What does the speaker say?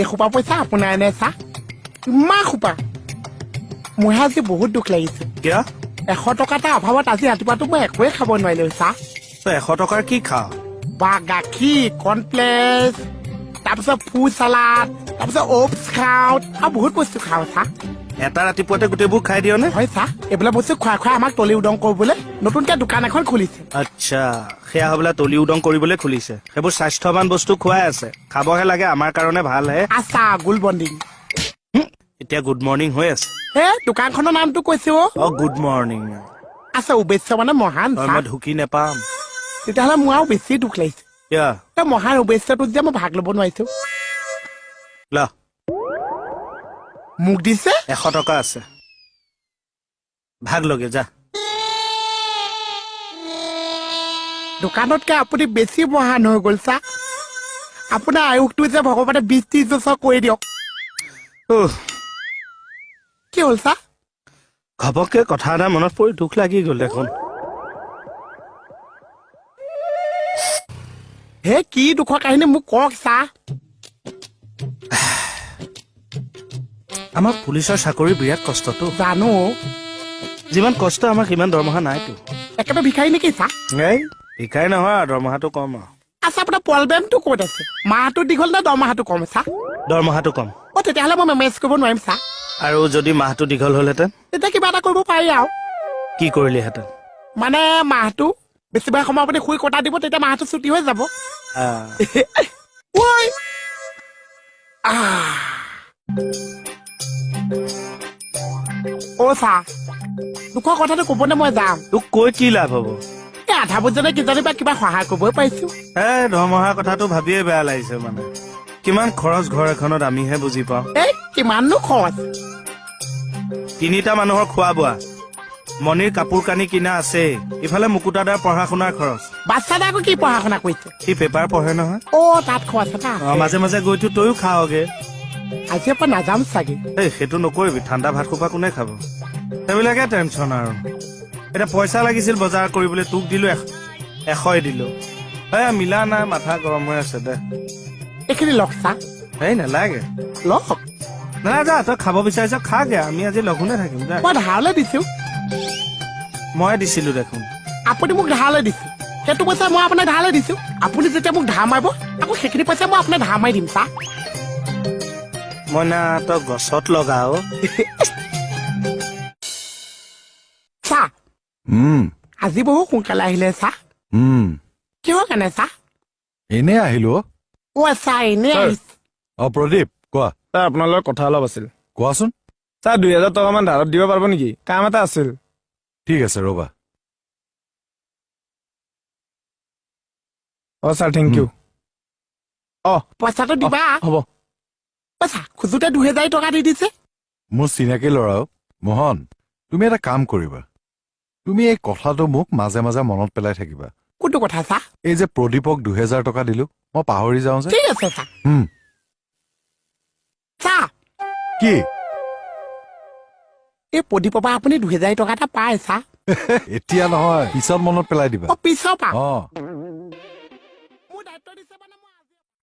এসোপা পইচা আপোনাৰ এনে চা ইমান সোপা মোৰ আজি বহুত দুখ লাগিছে কিয় 100 টকা এটা অভাৱত আজি ৰাতিপুৱাটো মই একোৱে খাব নোৱাৰিলো চা তই 100 টকাৰ কি খাৱ বা গাখীৰ কৰ্ণফ্লেক্স তাৰপিছত ফ্ৰুট চালাড তাৰপিছত অ'টছ খাওঁ আৰু বহুত বস্তু খাওঁ চা এটা ৰাতিপুৱাতে গোটেইবোৰ খাই দিয় নে হয় চা এইবিলাক বস্তু খুৱাই খুৱাই আমাক তলি উদং কৰিবলৈ নতুনকে দোকান এখন খুলিছে আচ্ছা সেয়া হ'বলা তলি উদং কৰিবলৈ খুলিছে সেইবোৰ স্বাস্থ্যৱান বস্তু খুৱাই আছে খাবহে লাগে আমাৰ কাৰণে ভালহে আছা গুল বণ্ডিং এতিয়া গুড মৰ্ণিং হৈ আছে হে দোকানখনৰ নামটো কৈছে অ গুড মৰ্ণিং আচ্ছা উবেশ্য মানে মহান চা মই ঢুকি নেপাম তেতিয়াহ'লে মোৰ আৰু বেছি দুখ লাগিছে কিয় তই মহান উবেশ্যটোত যে মই ভাগ ল'ব নোৱাৰিছো ল মোক দিছে 100 টকা আছে ভাগ লগে যা দোকানতকে আপুনি বেছি মহান হৈ গ'ল চা আপোনাৰ আয়ুসটো যে ভগৱানে 20-30 বছৰ কৰি দিয়ক কি হ'ল চা ঘপককে কথা এটা মনত পৰি দুখ লাগি গ'ল দেখোন হে কি দুখৰ কাহিনী মোক কওক চা আমাৰ পুলিচৰ চাকৰি বিৰাট কষ্টটো জানো যিমান কষ্ট আমাৰ সিমান দৰমহা নাইতো একেবাৰে ভিখাৰী নেকি চা এই ভিখাৰী নহয় আৰু দৰমহাটো কম আৰু আচ্ছা আপোনাৰ প্ৰব্লেমটো ক'ত আছে মাহটো দীঘল নে দৰমহাটো কম চা দৰমহাটো কম অ তেতিয়াহ'লে মই মেনেজ কৰিব নোৱাৰিম চা আৰু যদি মাহটো দীঘল হ'লহেঁতেন তেতিয়া কিবা এটা কৰিব পাৰি আৰু কি কৰিলিহেঁতেন মানে মাহটো বেছিভাগ সময় আপুনি শুই কটা দিব তেতিয়া মাহটো ছুটি হৈ যাব ঐ অ চা দুখৰ কথাটো ক'বনে মই যাম তোক কৈ কি লাভ হ'ব এই আধা বজাতে কিজানি বা কিবা সহায় কৰিবই পাৰিছো দৰমহাৰ কথাটো ভাবিয়ে বেয়া লাগিছে মানে কিমান খৰচ ঘৰ এখনত আমিহে বুজি পাওঁ এই কিমাননো খৰচ 3টা মানুহৰ খোৱা বোৱা মণিৰ কাপোৰ কানি কিনা আছে ইফালে মুকুতাদাৰ পঢ়া শুনাৰ খৰচ বাচ্চাটা আকৌ কি পঢ়া শুনা কৰিছে সি পেপাৰ পঢ়ে নহয় অ তাত খৰচ এটা মাজে মাজে গৈতো তয়ো খাওঁগে আজিৰ পৰা নাযাম চাগে এই সেইটো নকৰিবি ঠাণ্ডা ভাত খোপা কোনে খাব সেইবিলাকে টেনচন আৰু এতিয়া পইচা লাগিছিল বজাৰ কৰিবলৈ তোক দিলো 100 দিলো মিলা নাই মাথা গৰম হৈ আছে দে এইখিনি লগ চা এই নালাগে লগ নাই যা তই খাব বিচাৰিছ খাগে আমি আজি লঘোণে থাকিম যা মই ধাৰলৈ দিছো মই দিছিলো দেখোন আপুনি মোক ধাৰলৈ দিছে সেইটো পইচা মই আপোনাক ধাৰলৈ দিছো আপুনি যেতিয়া মোক ধাৰ মাৰিব আকৌ সেইখিনি পইচা মই আপোনাক ধাৰ মাৰি দিম চা মই না তই গছত লগাও চা আজি বহু সোনকালে আহিলে চা কিহৰ কাৰণে চা এনে আহিলো অ চা এনে আহিছে প্ৰদীপ কোৱা ছাৰ আপোনাৰ লগত কথা অলপ আছিল কোৱাচোন ছাৰ 2000 টকামান ধাৰত দিব পাৰিব নেকি কাম এটা আছিল ঠিক আছে ৰবা ছাৰ থেংক ইউ পইচাটো দিবা হ'ব চা খোজোতে 2000 টকা দি দিছে মোৰ চিনাকি ল'ৰাও মোহন তুমি এটা কাম কৰিবা তুমি এই কথাটো মোক মাজে মাজে মনত পেলাই থাকিবা কোনটো কথা চা এই যে প্ৰদীপক 2000 টকা দিলো মই পাহৰি যাওঁ যে ঠিক আছে চা চা কি এই প্ৰদীপৰ পৰা আপুনি 2000 টকা এটা পায় চা এতিয়া নহয় পিছত মনত পেলাই দিবা পিছৰ পৰা অ মোৰ দায়িত্ব দিছে মানে